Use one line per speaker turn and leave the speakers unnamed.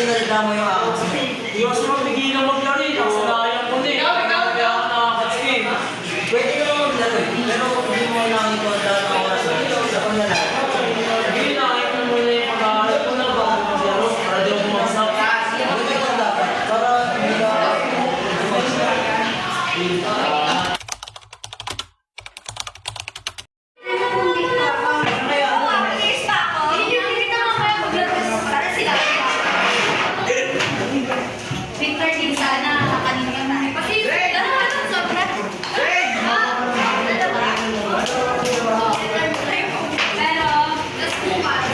naligaw mo yung aking skin.
Diyos mo, pigilan maglaro eh. Nakasanayan ko na eh. Kaya ako nakakatsin.
Pwede ka naman maglaro eh. Pero hindi mo lang ito ang dahil ng oras sa paglalaro.
Hindi na, ito muna yung pag-aaral ko na bago maglaro. Para di ako bumagsak.
Hindi ka dapat. Para hindi ka bumagsak.
Victor din sana kanina tayo. Kasi dalawa lang sobra. Pero, just bukas.